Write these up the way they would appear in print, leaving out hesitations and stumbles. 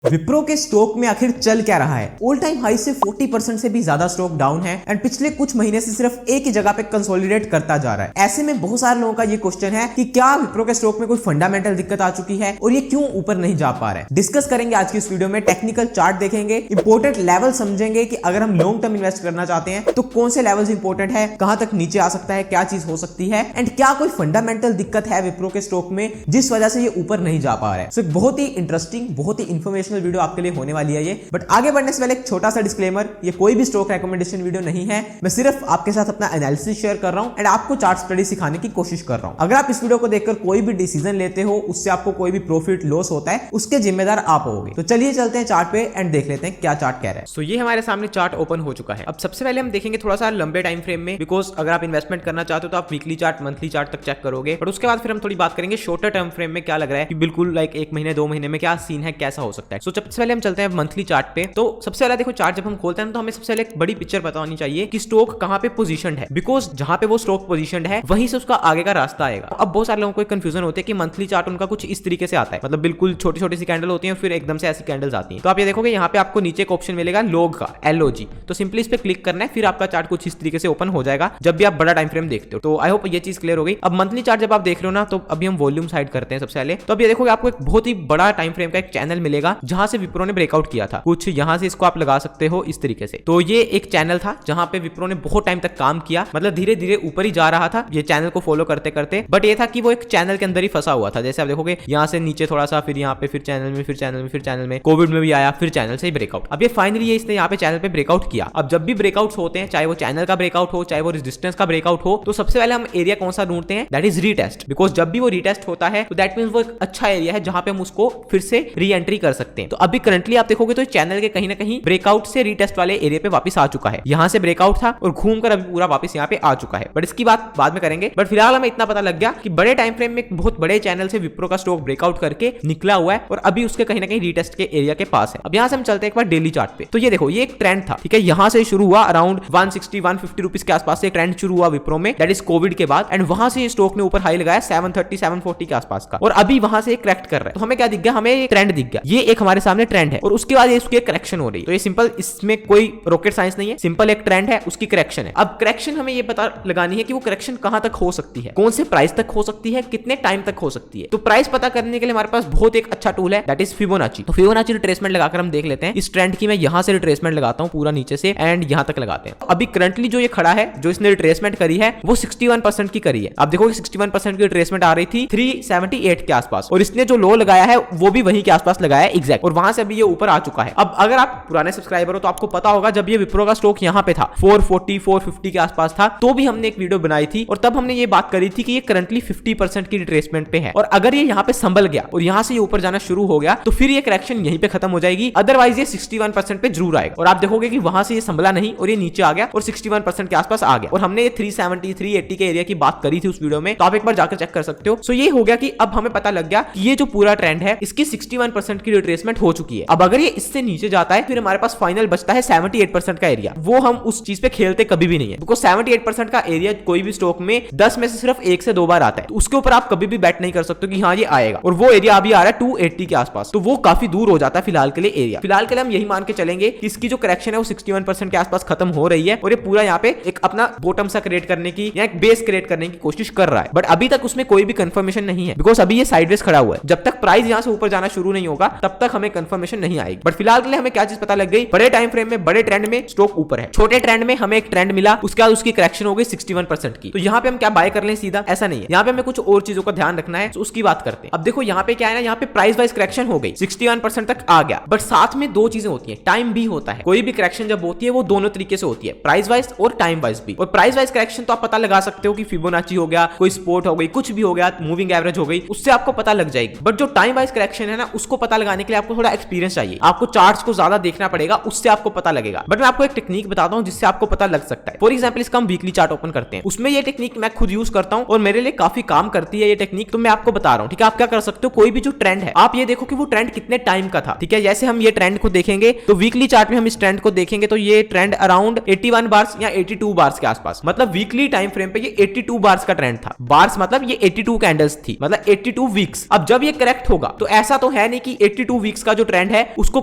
विप्रो के स्टॉक में आखिर चल क्या रहा है? ऑल टाइम हाई से 40% से भी ज्यादा स्टॉक डाउन है एंड पिछले कुछ महीने से सिर्फ एक ही जगह पे कंसोलिडेट करता जा रहा है। ऐसे में बहुत सारे लोगों का ये क्वेश्चन है कि क्या विप्रो के स्टॉक में कोई फंडामेंटल दिक्कत आ चुकी है और ये क्यों ऊपर नहीं जा पा रहा है। डिस्कस करेंगे आज की इस वीडियो में। टेक्निकल चार्ट देखेंगे, इंपोर्टेंट लेवल समझेंगे कि अगर हम लॉन्ग टर्म इन्वेस्ट करना चाहते हैं तो कौन से लेवल्स इंपोर्टेंट है, कहां तक नीचे आ सकता है, क्या चीज हो सकती है एंड क्या कोई फंडामेंटल दिक्कत है विप्रो के स्टॉक में जिस वजह से ये ऊपर नहीं जा पा रहा है। सो बहुत ही इंटरेस्टिंग, बहुत ही इंफॉर्मेशनल वीडियो आपके लिए होने वाली है ये। बट आगे बढ़ने से पहले एक छोटा सा डिस्क्लेमर, ये कोई भी स्टॉक रेकमेंडेशन वीडियो नहीं है। मैं सिर्फ आपके साथ अपना एनालिसिस शेयर कर रहा हूं एंड आपको चार्ट स्टडी सिखाने की कोशिश कर रहा हूं। अगर आप इस वीडियो को देखकर कोई भी डिसीजन लेते हो, उससे आपको कोई भी प्रॉफिट लॉस होता है, उसके जिम्मेदार आप होगे। तो चलिए चलते हैं चार्ट पे एंड देख लेते हैं क्या चार्ट कह रहा है। सो ये हमारे सामने चार्ट ओपन हो चुका है। अब सबसे पहले हम देखेंगे थोड़ा सा लंबे टाइम फ्रेम में, बिकॉज अगर आप इन्वेस्टमेंट करना चाहते हो तो आप वीकली चार्ट, मंथली चार्ट तक चेक करोगे। बट उसके बाद फिर हम थोड़ी बात करेंगे शॉर्टर टर्म फ्रेम में क्या लग रहा है कि बिल्कुल लाइक एक महीने 2 महीने में क्या सीन है, कैसा हो सकता है। सो सबसे पहले हम चलते हैं मंथली चार्ट पे। तो सबसे पहले देखो, चार्ट जब हम खोलते हैं तो हमें सबसे पहले एक बड़ी पिक्चर पता होनी चाहिए कि स्टॉक कहां पे पोजीशनड है, बिकॉज जहां पे वो स्टॉक पोजीशनड है वहीं से उसका आगे का रास्ता आएगा। अब बहुत सारे लोगों को कंफ्यूजन होती है कि मंथली चार्ट उनका कुछ इस तरीके से आता है, मतलब बिल्कुल छोटी छोटी सी कैंडल होती है और फिर एकदम से ऐसी कैंडल्स आती हैं। तो आप ये देखोगे यहाँ पे आपको नीचे एक ऑप्शन मिलेगा लॉग का, LOG। तो सिंपली इस पे क्लिक करना है, फिर आपका चार्ट कुछ इस तरीके से ओपन हो जाएगा जब भी आप बड़ा टाइम फ्रेम देखते हो। तो आई होप ये चीज क्लियर हो गई। अब मंथली चार्ट जब आप देख रहे हो ना, तो अभी हम वॉल्यूम साइड करते हैं सबसे पहले। तो अब ये देखोगे आपको एक बहुत ही बड़ा टाइम फ्रेम का एक चैनल मिलेगा जहां से विप्रो ने ब्रेकआउट किया था। कुछ यहां से इसको आप लगा सकते हो इस तरीके से। तो ये एक चैनल था जहां पे विप्रो ने बहुत टाइम तक काम किया, मतलब धीरे धीरे ऊपर ही जा रहा था ये चैनल को फॉलो करते करते। बट ये था कि वो एक चैनल के अंदर ही फंसा हुआ था। जैसे आप देखोगे यहाँ से नीचे थोड़ा सा, फिर यहाँ पे, फिर चैनल में, फिर चैनल में, फिर चैनल में, कोविड में भी आया, फिर चैनल से ही ब्रेकआउट। अब ये फाइनली ये इसने यहाँ पे चैनल पे ब्रेकआउट किया। अब जब भी ब्रेकआउट होते हैं, चाहे वो चैनल का ब्रेकआउट हो, चाहे वो रेजिस्टेंस का ब्रेकआउट हो, तो सबसे पहले हम एरिया कौन सा ढूंढते हैं, दैट इज रीटेस्ट। बिकॉज जब भी वो रीटेस्ट होता है तो दैट मींस वो एक अच्छा एरिया है जहां पे हम उसको फिर से री एंट्री कर सकते हैं। तो अभी करंटली आप देखोगे तो चैनल के कहीं ना कहीं ब्रेकआउट से रीटेस्ट वाले एरिया पे वापस आ चुका है। यहां से ब्रेकआउट था और घूमकर अभी पूरा वापस यहाँ पे आ चुका है। बट इसकी बात बाद में करेंगे। बट फिलहाल हमें इतना पता लग गया कि बड़े टाइम फ्रेम में एक बहुत बड़े चैनल से विप्रो का स्टॉक ब्रेकआउट करके निकला हुआ है और अभी उसके कहीं ना कहीं रीटेस्ट के एरिया के पास है। अब यहाँ से हम चलते हैं एक बार डेली चार्ट पे। तो ये देखो, ये एक ट्रेंड था, ठीक है। यहाँ से शुरू हुआ अराउंड 160-150 रुपीज के आसपास से ट्रेंड शुरू हुआ विप्रो में, दैट इज कोविड के बाद। एंड वहां से स्टॉक ने ऊपर हाई लगाया 730-740 के आसपास का, और अभी वहां से करेक्ट कर रहा है। तो हमें क्या दिख गया, हमें ट्रेंड दिख गया, ये एक हमारे सामने ट्रेंड है और उसके बाद इसकी करेक्शन हो रही है। तो ये सिंपल, इसमें कोई रॉकेट साइंस नहीं है, सिंपल एक ट्रेंड है, उसकी करेक्शन है। अब करेक्शन हमें ये पता लगानी है कि वो करेक्शन कहां तक हो सकती है, कौन से प्राइस तक हो सकती है, कितने टाइम तक हो सकती है। तो प्राइस पता करने के लिए हमारे पास बहुत एक अच्छा टूल है, दैट इज फिबोनाची। तो फिबोनाची रिट्रेसमेंट लगाकर हम देख लेते हैं इस ट्रेंड की। मैं यहां से रिट्रेसमेंट लगाता हूं पूरा नीचे से एंड यहां तक लगाते हैं। अभी करंटली जो ये खड़ा है, जो इसने रिट्रेसमेंट करी है वो 61% की करी है। आप देखोगे 61% की रिट्रेसमेंट आ रही थी 378 के आसपास, और इसने जो लो लगाया है वो भी वहीं के आसपास लगाया है एग्जैक्ट, और वहां से अभी ये ऊपर आ चुका है। अब अगर आप पुराने सब्सक्राइबर हो तो आपको पता होगा जब ये विप्रो का स्टॉक यहां पे था 440-450 के आसपास था, तो भी हमने एक वीडियो बनाई थी और तब हमने ये बात करी थी कि ये करंटली 50% की रिट्रेसमेंट पे है, और अगर ये यहाँ पे संभल गया और यहाँ से ये ऊपर जाना शुरू हो गया तो फिर ये करेक्शन यहीं पे खत्म हो जाएगी। अदरवाइज ये 61% पे जरूर आएगा, और आप देखोगे कि वहां से ये संभला नहीं और ये नीचे आ गया और 61% के आसपास आ गया। और हमने ये 370-380 के एरिया की बात करी थी उस वीडियो में, तो आप एक बार जाकर चेक कर सकते हो। सो ये हो गया कि अब हमें पता लग गया कि ये जो पूरा ट्रेंड है इसकी 61% की रिट्रेसमेंट हो चुकी है। अब अगर ये इससे नीचे जाता है फिर हमारे पास फाइनल बचता है 78% का एरिया। वो हम उस चीज पे खेलते कभी भी नहीं है, बिकॉज 78% का एरिया कोई भी स्टॉक में 10 में से सिर्फ 1 से 2 बार आता है, तो उसके ऊपर आप कभी भी बैट नहीं कर सकते कि हाँ ये आएगा। और वो एरिया अभी आ रहा है 280 के आसपास, तो वो काफी दूर हो जाता है फिलहाल के लिए एरिया। फिलहाल के लिए हम यही मान के चलेंगे कि इसकी जो करेक्शन है वो 61% के आसपास खत्म हो रही है और ये पूरा यहाँ पे एक अपना बॉटम सा क्रिएट करने की या एक बेस क्रिएट करने की कोशिश कर रहा है। बट अभी तक उसमें कोई भी कंफर्मेशन नहीं है, बिकॉज अभी ये साइडवेज खड़ा हुआ है। जब तक प्राइस यहाँ से ऊपर जाना शुरू नहीं होगा तब तक हमें कंफर्मेशन नहीं आएगी। बट फिलहाल के लिए हमें क्या चीज पता लग गई, बड़े टाइम फ्रेम में, बड़े ट्रेंड में स्टॉक ऊपर है। छोटे ट्रेंड में हमें एक ट्रेंड मिला, उसके बाद उसकी करेक्शन हो गई 61% की। तो यहाँ पे हम क्या बाय कर लें सीधा, ऐसा नहीं है। यहाँ पे हमें कुछ और चीजों का ध्यान रखना है, तो उसकी बात करते हैं। अब देखो यहाँ पे क्या है ना, यहाँ पे प्राइस वाइज करेक्शन हो गई, 61% तक आ गया। बट साथ में दो चीजें होती है, टाइम भी होता है। कोई भी करेक्शन जब होती है वो दोनों तरीके से होती है, प्राइस वाइज और टाइम वाइज भी। और प्राइस वाइज करेक्शन तो आप पता लगा सकते हो कि फिबोनाची हो गया, कोई स्पोर्ट हो गई, कुछ भी हो गया, मूविंग एवरेज हो गई, उससे आपको पता लग जाएगी। बट जो टाइम वाइज करेक्शन है ना, उसको पता लगाने के लिए आपको थोड़ा एक्सपीरियंस चाहिए, आपको चार्ट्स को ज्यादा देखना पड़ेगा, उससे आपको पता लगेगा। बट मैं आपको एक टेक्निक बताता हूं जिससे आपको पता लग सकता है। फॉर एग्जांपल इसका हम वीकली चार्ट ओपन करते हैं, उसमें ये टेक्निक मैं खुद यूज करता हूं और मेरे लिए काफी काम करती है ये टेक्निक, तो मैं आपको बता रहा हूं, ठीक है। आप क्या कर सकते हो, कोई भी जो ट्रेंड है आप ये देखो कि वो ट्रेंड कितने टाइम का था, ठीक है। जैसे हम ये ट्रेंड को देखेंगे तो वीकली चार्ट में हम इस ट्रेंड को देखेंगे तो ये ट्रेंड अराउंड 81 बार्स या 82 बार्स के आसपास, मतलब वीकली टाइम फ्रेम पे ये 82 बार्स का ट्रेंड था। बार्स मतलब ये 82 कैंडल्स थी, मतलब 82 वीक्स। अब जब ये करेक्ट होगा तो ऐसा तो है नहीं कि 82 वीक्स का जो ट्रेंड है उसको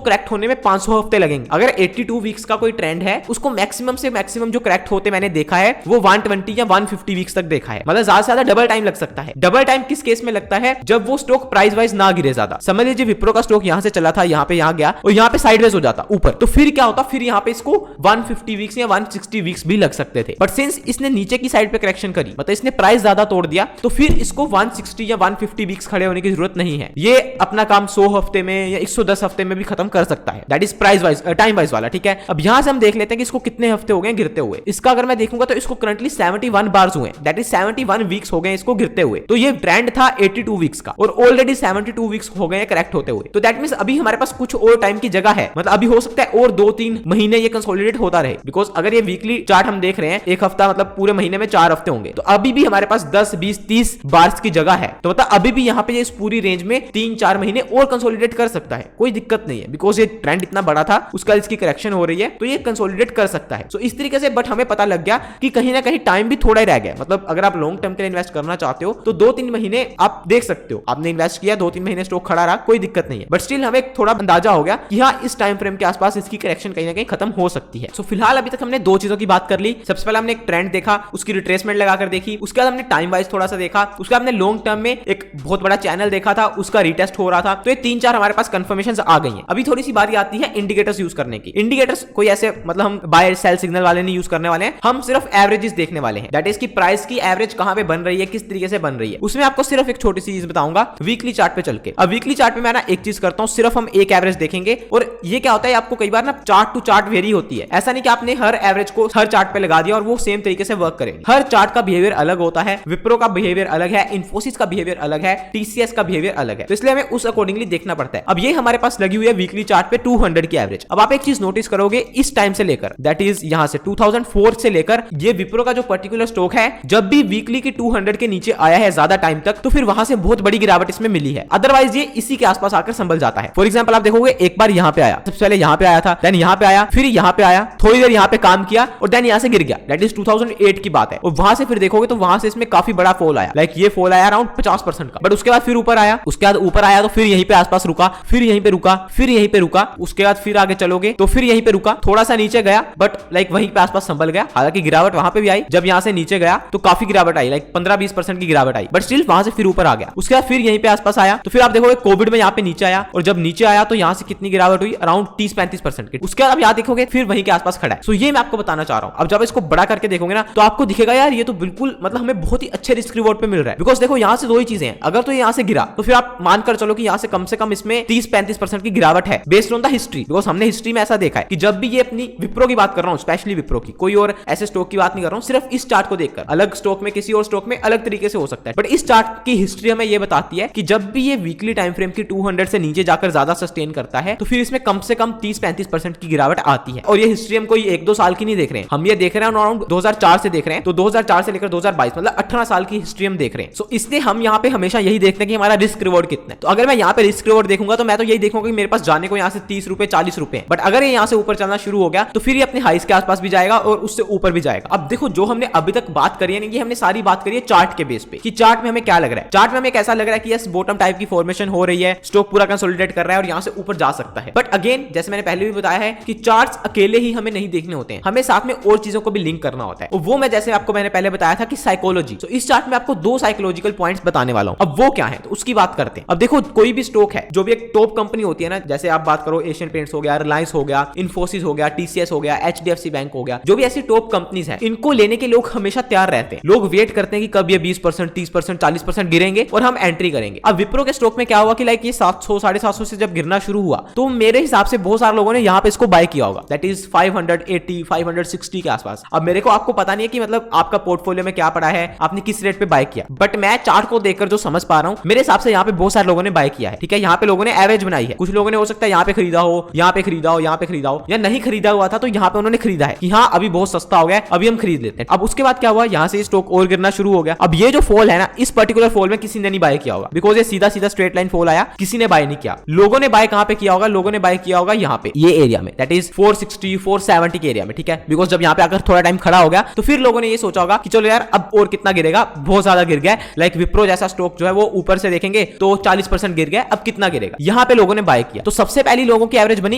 करेक्ट होने में 500 हफ्ते लगेंगे। अगर 82 वीक्स का कोई ट्रेंड है उसको मैक्सिमम से मैक्सिमम जो करेक्ट होते मैंने देखा है वो 120 या 150 वीक्स तक देखा है। मतलब ज्यादा से ज्यादा डबल टाइम लग सकता है। डबल टाइम किस केस में लगता है? जब वो स्टॉक प्राइस वाइज ना गिरे ज्यादा। समझ लीजिए विप्रो का स्टॉक यहां से चला था, यहां पे यहां गया और यहां पे साइडवेज हो जाता ऊपर, तो फिर क्या होता? फिर यहां पे इसको 150 वीक्स या 160 वीक्स भी लग सकते थे। बट सिंस इसने नीचे की साइड पे करेक्शन करी, मतलब इसने प्राइस ज्यादा तोड़ दिया, तो फिर इसको 160 या 150 वीक्स खड़े होने की जरूरत नहीं है। ये अपना काम 100 हफ्ते में या 110 हफ्ते में भी खत्म कर सकता है। That is price wise, time wise वाला, ठीक है। अब यहां से हम देख लेते हैं कि इसको कितने हफ्ते हो गए गिरते हुए। इसका अगर मैं देखूंगा तो इसको करंटली 71 बार्स हुए, दैट इज 71 वीक्स हो गए इसको गिरते हुए। तो ये ट्रेंड था 82 वीक्स का और ऑलरेडी 72 वीक्स हो गए करेक्ट होते हुए। तो दैट मींस अभी हमारे पास कुछ और टाइम की जगह है, मतलब अभी हो सकता है और 2-3 महीने ये कंसोलिडेट होता रहे। बिकॉज अगर ये वीकली चार्ट हम देख रहे हैं, एक हफ्ता मतलब पूरे महीने में 4 हफ्ते होंगे, तो अभी भी हमारे पास 10, 20, 30 बार्स की जगह है। तो मतलब अभी भी यहाँ पे ये इस पूरी रेंज में 3-4 महीने और कंसोलिडेट कर सकता है, कोई दिक्कत नहीं है। बिकॉज ये ट्रेंड इतना बड़ा था, उसका इसकी करेक्शन हो रही है, तो ये कंसोलिडेट कर सकता है। तो इस तरीके से बट हमें पता लग गया कि कहीं ना कहीं टाइम भी थोड़ा ही रह गया। मतलब अगर आप लॉन्ग टर्म के लिए इन्वेस्ट करना चाहते हो तो 2-3 महीने आप देख सकते हो। आपने इन्वेस्ट किया, 2-3 महीने स्टॉक खड़ा रहा, कोई दिक्कत नहीं है। बट स्टिल हमें थोड़ा अंदाजा हो गया कि हाँ, इस टाइम फ्रेम के आसपास इसकी करेक्शन कहीं ना कहीं खत्म हो सकती है। सो फिलहाल अभी तक हमने 2 चीजों की बात कर ली। सबसे पहले हमने एक ट्रेंड देखा, उसकी रिट्रेसमेंट लगाकर देखी, उसके बाद हमने टाइम वाइज थोड़ा सा देखा, उसके बाद हमने लॉन्ग टर्म में एक बहुत बड़ा चैनल देखा था, उसका रिटेस्ट हो रहा था। तो ये 3-4 हमारे पास कंफर्मेशंस आ गई हैं। अभी थोड़ी सी बारी आती है इंडिकेटर्स यूज करने की। इंडिकेटर्स कोई ऐसे मतलब हम बाय सेल सिग्नल वाले नहीं यूज करने वाले हैं, हम सिर्फ एवरेजेस देखने वाले हैं। दैट इज की प्राइस की एवरेज कहां पे बन रही है, किस तरीके से बन रही है। उसमें आपको सिर्फ एक छोटी सी चीज बताऊंगा वीकली चार्ट पे चल के। अब वीकली चार्ट पे मैं ना एक चीज करता हूं, सिर्फ हम एक एवरेज देखेंगे। और ये क्या होता है, आपको कई बार ना चार्ट टू चार्ट वेरी होती है। ऐसा नहीं कि आपने हर एवरेज को हर चार्ट पे लगा दिया और वो सेम तरीके से वर्क करेंगे। हर चार्ट का बिहेवियर अलग होता है। विप्रो का बिहेवियर अलग है, इन्फोसिस का बिहेवियर अलग है, टीसीएस का बिहेवियर अलग है। तो इसलिए हमें उस अकॉर्डिंगली देखना पड़ता है। अब ये हमारे पास लगी हुई है वीकली चार्ट पे 200 की एवरेज। अब आप एक चीज नोटिस करोगे इस टाइम से लेकर, दैट इज यहां से 2004 से लेकर ये विप्रो का जो पर्टिकुलर स्टॉक है, जब भी वीकली की 200 के नीचे आया है ज्यादा टाइम तक, तो फिर वहां से बहुत बड़ी गिरावट इसमें मिली है। अदरवाइज ये इसी के आसपास आकर संभल जाता है। फॉर एग्जांपल आप देखोगे एक बार यहां पे आया, सबसे पहले यहां पे आया था, देन यहां पे आया, फिर यहां पे आया, थोड़ी देर यहां पे काम किया और देन यहां से गिर गया। दैट इज 2008 की बात है। और वहां से फिर देखोगे तो वहां से इसमें काफी बड़ा फॉल आया, लाइक ये फॉल आया अराउंड 50% का। बट उसके बाद फिर ऊपर आया, उसके बाद ऊपर आया तो फिर यहीं पे आसपास रुका, फिर यहीं पे रुका, फिर यहीं पे रुका, उसके बाद फिर आगे चलोगे तो फिर यहीं पे रुका, थोड़ा सा नीचे गया बट लाइक वहीं पे आसपास संभल गया। हालांकि गिरावट वहां पे भी आई, जब यहां से नीचे गया तो काफी गिरावट आई, लाइक 15-20% की गिरावट आई, बट स्टिल वहां से फिर ऊपर आ गया। उसके बाद फिर यहीं पे आसपास आया, तो फिर आप देखोगे कोविड में यहाँ पे नीचे आया और जब नीचे आया तो यहां से कितनी गिरावट हुई, अराउंड 30-35% की। उसके बाद आप यहाँ देखोगे फिर वहीं के आसपास खड़ा है। सो ये मैं आपको बताना चाह रहा हूं। अब जब इसको बड़ा करके देखोगे ना तो आपको दिखेगा यार ये तो बिल्कुल मतलब हमें बहुत ही अच्छे रिस्क रिवॉर्ड पे मिल रहा है। बिकॉज देखो यहाँ से 2 ही चीजें हैं, अगर तो यहाँ से गिरा तो फिर आप मानकर चलो कि यहाँ से कम इसमें 30-35% की गिरावट है based on the history. Because हमने हिस्ट्री में ऐसा देखा है कि जब भी ये अपनी विप्रो की बात कर रहा हूँ, स्पेशली विप्रो की, कोई और ऐसे स्टॉक की बात नहीं कर रहा हूँ, सिर्फ इस चार्ट को देखकर। अलग स्टॉक में किसी और स्टॉक में अलग तरीके से हो सकता है, बट इस चार्ट की हिस्ट्री हमें ये बताती है कि जब भी ये वीकली टाइम फ्रेम की 200 से नीचे जाकर ज्यादा सस्टेन करता है तो फिर इसमें कम से कम 30-35% की गिरावट आती है। और ये हिस्ट्री हम कोई 1-2 साल की नहीं देख रहे हैं, हम ये देख रहे हैं अराउंड 2004 से देख रहे हैं। तो 2004 से लेकर 2022 मतलब 18 साल की हिस्ट्री हम देख रहे हैं। सो इसलिए हम यहाँ पे हमेशा यही देखते हैं कि हमारा रिस्क रिवॉर्ड कितना है। तो अगर मैं यहाँ पे रिस्क रिवॉर्ड देखूंगा तो मैं तो यही देखूंगा कि मेरे पास जाने को यहाँ से 30 रुपए 40 रुपए, बट अगर ये यहाँ से ऊपर चलना शुरू हो गया तो फिर ये अपने हाइस के आसपास भी जाएगा और उससे ऊपर भी जाएगा। अब देखो जो हमने अभी तक बात करी है, ये हमने सारी बात करी है चार्ट के बेस पे कि चार्ट में हमें क्या लग रहा है। चार्ट में हमें कैसा लग रहा है कि यस बॉटम टाइप की फॉर्मेशन हो रही है, स्टॉक पूरा कंसोलिडेट कर रहा है और यहाँ से ऊपर जा सकता है। बट अगेन जैसे मैंने पहले भी बताया है कि चार्ट्स अकेले ही हमें नहीं देखने होते हैं, हमें साथ में और चीजों को भी लिंक करना होता है। और वो मैं जैसे आपको मैंने पहले बताया था कि साइकोलॉजी। तो इस चार्ट में आपको 2 साइकोलॉजिकल पॉइंट्स बताने वाला हूं। अब वो क्या है तो उसकी बात करते हैं। अब देखो कोई भी स्टॉक है, जो भी एक टॉप कंपनी होती है ना, जैसे आप बात करो एशियन पेंट्स हो गया, रिलायंस हो गया, इन्फोसिस हो गया, टीसीएस हो गया, एचडीएफसी बैंक हो गया, जो भी ऐसी टॉप कंपनीज है, इनको लेने के लोग हमेशा तैयार रहते हैं। लोग वेट करते हैं कि कब ये 20%, 30%, 40% गिरेंगे और हम एंट्री करेंगे। अब विप्रो के स्टॉक में क्या हुआ कि लाइक ये 700, 750 से जब गिरना शुरू हुआ तो मेरे हिसाब से बहुत सारे लोगों ने यहाँ पे इसको बाय किया होगा, दैट इज 580, 560 के आसपास। अब मेरे को आपको पता नहीं है कि मतलब आपका पोर्टफोलियो में क्या पड़ा है, आपने किस रेट पे बाय किया, बट मैं चार्ट को देखकर जो समझ पा रहा हूं मेरे हिसाब से यहाँ पे बहुत सारे लोगों ने बाय किया है। ठीक है, यहाँ पे लोगों ने एवरेज बनाई है। कुछ लोगों ने हो सकता है यहाँ पे खरीदा हो, यहाँ पे खरीदा हो, यहाँ पे खरीदा हो, या नहीं खरीदा हुआ था तो यहाँ पे उन्होंने खरीदा है कि हाँ अभी बहुत सस्ता हो गया, अभी हम खरीद लेते हैं। अब उसके बाद क्या हुआ, यहाँ से स्टॉक और गिरना शुरू हो गया। अब ये जो फॉल है ना, इस पर्टिकुलर फॉल में किसी ने नहीं बाय किया होगा, बिकॉज ये सीधा सीधा स्ट्रेट लाइन फॉल आया, किसी ने बाय नहीं किया। लोगों ने बाय कहां पे किया होगा, लोगों ने बाय किया होगा यहाँ पे ये एरिया में, दैट इज 460, 470 के एरिया में। ठीक है, बिकॉज जब यहाँ पे आकर थोड़ा टाइम खड़ा हो गया तो फिर लोगों ने ये सोचा होगा कि चलो यार अब और कितना गिरेगा, बहुत ज्यादा गिर गया। लाइक विप्रो जैसा स्टॉक जो है वो ऊपर से देखेंगे तो 40% गिर गया, अब कितना गिरेगा। यहाँ यहाँ पे लोगों ने बाय किया। तो सबसे पहली लोगों की एवरेज बनी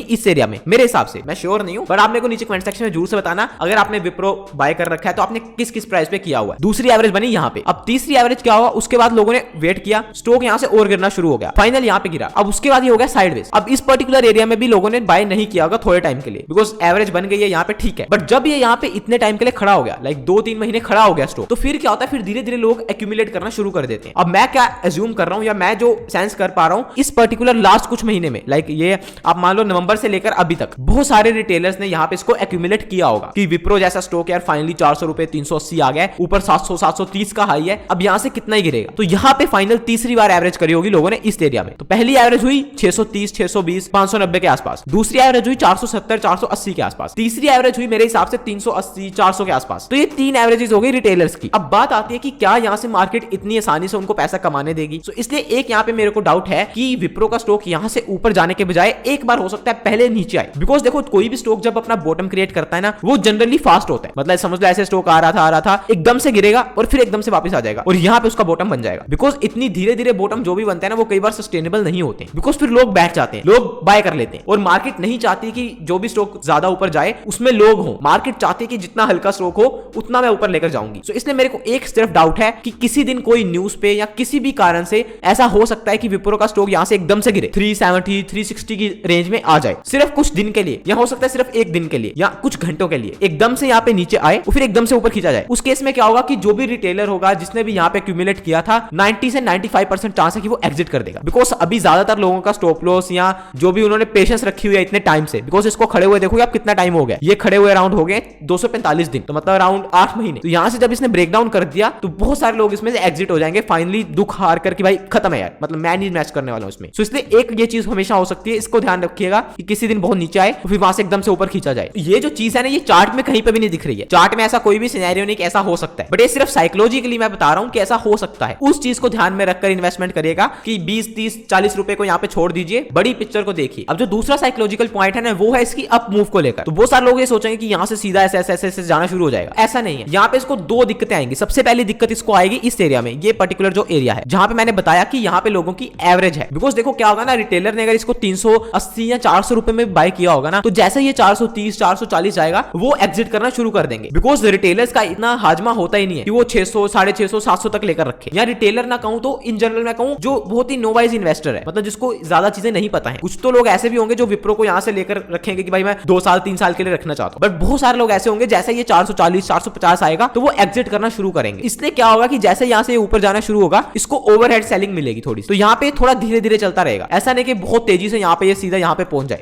इस एरिया में मेरे हिसाब से, मैं श्योर नहीं हूँ, बट आप मेरे को नीचे कमेंट सेक्शन में जरूर से बताना अगर आपने विप्रो बाय कर रखा है तो आपने किस किस प्राइस पे किया हुआ है। दूसरी एवरेज बनी यहाँ पे। अब तीसरी एवरेज क्या हुआ, उसके बाद लोगों ने वेट किया, स्टॉक यहाँ से और गिरना शुरू हो गया, फाइनल यहाँ पे गिरा। अब उसके बाद ये हो गया साइडवेज। अब इस पर्टिकुलर एरिया में भी लोगों ने बाय नहीं किया होगा थोड़े टाइम के लिए, बिकॉज एवरेज बन गई है यहाँ पे, ठीक है। बट जब ये यहाँ पे इतने टाइम के लिए खड़ा हो गया, लाइक 2-3 महीने खड़ा हो गया स्टॉक, तो फिर क्या होता है, फिर धीरे धीरे लोग एक्यूमुलेट करना शुरू कर देते हैं। अब मैं क्या एज्यूम कर रहा हूँ या मैं जो सेंस कर पा रहा हूँ इस पर्टिकुलर लास्ट कुछ महीने में, लाइक ये आप मान लो नवंबर से लेकर अभी तक बहुत सारे रिटेलर्स ने यहाँ पे इसको एक्यूमुलेट किया होगा कि विप्रो जैसा स्टॉक यार फाइनली 400 रुपए 380 आ गया, ऊपर 700 730 का हाई है, अब यहाँ से कितना ही गिरेगा। तो यहाँ पे फाइनल तीसरी बार एवरेज करी होगी लोगों ने इस एरिया में। तो पहली एवरेज हुई 630 620 590 के आसपास, दूसरी एवरेज हुई 470 480 के आसपास, तीसरी एवरेज हुई मेरे हिसाब से 380 400 के आसपास। तो ये 3 एवरेजेस हो गई रिटेलर्स की। अब बात आती है कि क्या यहाँ से मार्केट इतनी आसानी से उनको पैसा कमाने देगी। तो इसलिए एक यहाँ पे मेरे को डाउट है कि विप्रो का स्टॉक यहाँ से ऊपर जाने के बजाय एक बार हो सकता है पहले नीचे आए, बिकॉज देखो कोई भी स्टॉक जब अपना बॉटम क्रिएट करता है ना वो जनरली फास्ट होता है। मतलब समझ लो ऐसे स्टॉक आ रहा था एकदम से गिरेगा और फिर एकदम से वापस आ जाएगा और यहाँ पे उसका बॉटम बन जाएगा। बिकॉज इतनी धीरे धीरे बॉटम जो भी बनते हैं ना वो कई बार सस्टेनेबल नहीं होते, बिकॉज फिर लोग बैठ जाते हैं, लोग बाय कर लेते हैं और मार्केट नहीं चाहती कि जो भी स्टॉक ज्यादा ऊपर जाए उसमें लोग हो। मार्केट चाहती है कि जितना हल्का स्टॉक हो उतना मैं ऊपर लेकर जाऊंगी। सो इसलिए मेरे को एक सिर्फ डाउट है कि किसी दिन कोई न्यूज पे या किसी भी कारण से ऐसा हो सकता है कि विप्रो का स्टॉक यहाँ से एकदम से गिरे 370 360 की रेंज में आ जाए सिर्फ कुछ दिन के लिए, या हो सकता है सिर्फ एक दिन के लिए या कुछ घंटों के लिए एकदम से यहाँ पे नीचे आए और फिर एकदम से ऊपर खींचा जाए। उस केस में क्या होगा कि जो भी रिटेलर होगा जिसने भी यहाँ पे एक्यूमुलेट किया था 90 से 95% चांस है कि वो एग्जिट कर देगा। बिकॉज अभी ज्यादातर लोगों का स्टॉप लॉस या जो भी उन्होंने पेशेंस रखी हुई है इतने टाइम से, बिकॉज इसको खड़े हुए देखोगे आप कितना टाइम हो गया, ये खड़े हुए अराउंड हो गए 245 दिन, तो मतलब अराउंड 8 महीने। तो यहाँ से जब इसने ब्रेकडाउन कर दिया तो बहुत सारे लोग इसमें से एग्जिट हो जाएंगे फाइनली, दुख हार करके भाई खत्म है यार, मतलब मैं नहीं मैच करने वाला हूं इसमें। सो इसलिए एक ये चीज हमेशा हो सकती है, इसको ध्यान रखिएगा कि किसी दिन बहुत नीचे आए फिर वहां से एकदम से ऊपर खींचा जाए। ये जो चीज है ना ये चार्ट में कहीं पे भी नहीं दिख रही है, चार्ट में ऐसा कोई भी सिनेरियो नहीं कि ऐसा हो सकता है, बट ये सिर्फ साइकोलॉजिकली मैं बता रहा हूं कि ऐसा हो सकता है। उस चीज को ध्यान में रखकर इन्वेस्टमेंट करिएगा कि 20 30 40 रुपए को यहाँ पे छोड़ दीजिए, बड़ी पिक्चर को देखिए। अब जो दूसरा साइकोलॉजिकल पॉइंट है ना वो है इसकी अप मूव को लेकर। तो बहुत सारे लोग ये सोचेंगे कि यहाँ से सीधा ऐसे जाना शुरू हो जाएगा, ऐसा नहीं है। यहाँ पे इसको दो दिक्कतें आएंगी। सबसे पहली दिक्कत इसको आएगी इस एरिया में, ये पर्टिकुलर जो एरिया है जहां पे मैंने बताया कि यहाँ पे लोगों की एवरेज है। बिकॉज देखो क्या होगा ना, रिटेलर ने अगर इसको 380 या 400 रुपए में बाय किया होगा ना, तो जैसे ये 430 440 जाएगा वो एग्जिट करना शुरू कर देंगे। बिकॉज रिटेलर्स का इतना हाजमा होता ही नहीं है कि वो 600 650 700 तक लेकर रखे। या रिटेलर ना कहूं तो इन जनरल मैं कहूं जो बहुत ही नोवाइज इन्वेस्टर है, मतलब जिसको ज्यादा चीजें नहीं पता है। कुछ तो लोग ऐसे भी होंगे जो विप्रो को यहाँ से लेकर रखेंगे कि भाई मैं 2 साल 3 साल के लिए रखना चाहता हूं, बट बहुत सारे लोग ऐसे होंगे जैसे ये 440 450 आएगा तो वो एग्जिट करना शुरू करेंगे। इसलिए क्या होगा कि जैसे यहाँ से ऊपर जाना शुरू होगा इसको ओवरहेड सेलिंग मिलेगी थोड़ी, तो यहाँ पे थोड़ा धीरे धीरे चलता रहेगा। ऐसा नहीं कि बहुत तेजी से यहाँ पे ये सीधा यहाँ पे पहुंच जाए।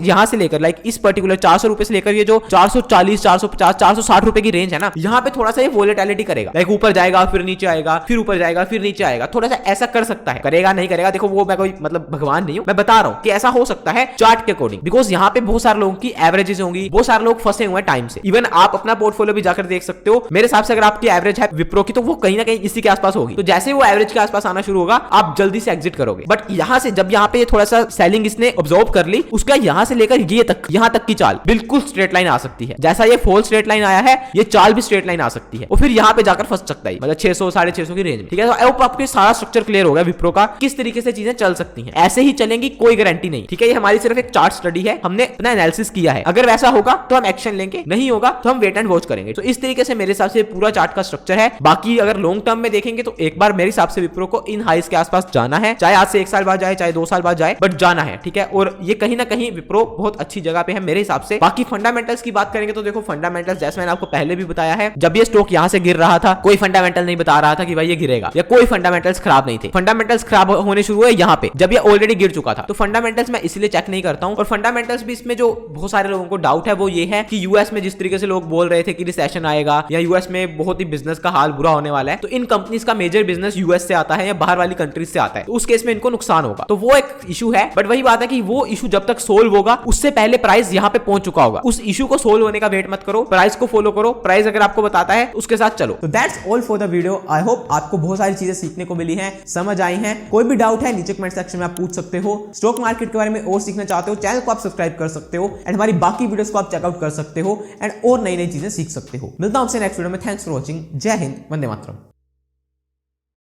यहाँ से लेकर लाइक इस पर्टिकुलर 400 रुपए से लेकर ये जो 440 450 460 रुपए की रेंज है ना, यहाँ पे थोड़ा सा ये वोलेटिलिटी करेगा, लाइक ऊपर जाएगा फिर नीचे आएगा, फिर ऊपर जाएगा फिर नीचे आएगा, थोड़ा सा ऐसा कर सकता है। करेगा नहीं करेगा देखो वो मैं कोई मतलब भगवान नहीं हूं, मैं बता रहा हूं कि ऐसा हो सकता है चार्ट के अकॉर्डिंग। बिकॉज यहाँ पे बहुत सारे लोगों की एवरेजेस होंगी, बहुत सारे लोग फंसे हुए हैं टाइम से। इवन आप अपना पोर्टफोलियो भी जाकर देख सकते हो। मेरे हिसाब से अगर आपकी एवरेज है विप्रो की तो वो कहीं ना कहीं इसी के आसपास होगी। तो जैसे वो एवरेज के आसपास आना शुरू होगा आप जल्दी से एग्जिट करोगे। बट यहाँ से जब यहाँ पे थोड़ा सा सेलिंग इसने ऑब्जर्व कर ली, उसका यहाँ से लेकर ये तक यहाँ तक की चाल बिल्कुल स्ट्रेट लाइन आ सकती है। जैसा ये फॉल स्ट्रेट लाइन आया है ये चाल भी स्ट्रेट लाइन आ सकती है और फिर यहाँ पे जाकर फंस सकता है, मतलब 600 650 की रेंज में। ठीक है, तो आपके सारा स्ट्रक्चर क्लियर हो गया विप्रो का, किस तरीके से चीजें चल सकती हैं। ऐसे ही चलेंगी कोई गारंटी नहीं। ठीक है, ये हमारी सिर्फ एक चार्ट स्टडी है, हमने अपना एनालिसिस किया है। अगर वैसा होगा तो हम एक्शन लेंगे, नहीं होगा तो हम वेट एंड वॉच करेंगे। तो इस तरीके से मेरे हिसाब से पूरा चार्ट का स्ट्रक्चर है। बाकी अगर लॉन्ग टर्म में देखेंगे तो एक बार मेरे हिसाब से विप्रो को इन हाइस के आसपास जाना है, चाहे आज से 1 साल बाद जाए चाहे 2 साल बाद जाए, बट जाना है। ठीक है, और ये कहीं ना कहीं विप्रो बहुत अच्छी जगह पे है मेरे हिसाब से। बाकी फंडामेंटल्स की बात करेंगे तो देखो फंडामेंटल्स जैसे मैंने आपको पहले भी बताया है, जब ये स्टॉक यहां से गिर रहा था कोई फंडामेंटल नहीं बता रहा था कि भाई ये गिरेगा, या कोई फंडामेंटल्स खराब नहीं थे। फंडामेंटल्स खराब होने शुरू हुए यहाँ पे जब ये ऑलरेडी गिर चुका था। तो फंडामेंटल्स मैं इसलिए चेक नहीं करता हूं। और फंडामेंटल्स भी इसमें जो बहुत सारे लोगों को डाउट है वो ये है कि यूएस में जिस तरीके से लोग बोल रहे थे कि रिसेशन आएगा या यूएस में बहुत ही बिजनेस का हाल बुरा होने वाला है, तो इन कंपनीज का मेजर बिजनेस यूएस से आता है या बाहर वाली कंट्रीज से आता है, तो उस केस में इनको नुकसान होगा। तो वो एक इशू है। बट वही बात है कि वो इशू जब तक सोल्व होगा उससे पहले प्राइस यहाँ पे पहुंच चुका होगा। उस इशू को सोल्व होने का वेट मत करो, प्राइस को फॉलो करो। प्राइस अगर आपको बताता है उसके साथ चलो। तो that's all for the video. I hope आपको बहुत सारी चीजें सीखने को मिली हैं, समझ आई हैं। कोई भी डाउट है नीचे कमेंट सेक्शन में आप पूछ सकते हो। स्टॉक मार्केट के बारे में और सीखना चाहते हो चैनल को आप सब्सक्राइब कर सकते हो एंड हमारी बाकी वीडियोस को आप चेकआउट कर सकते हो एंड और नई नई चीजें सीख सकते हो। मिलता हूं आपसे नेक्स्ट वीडियो में। Thanks for watching. जय हिंद, वंदे मातरम।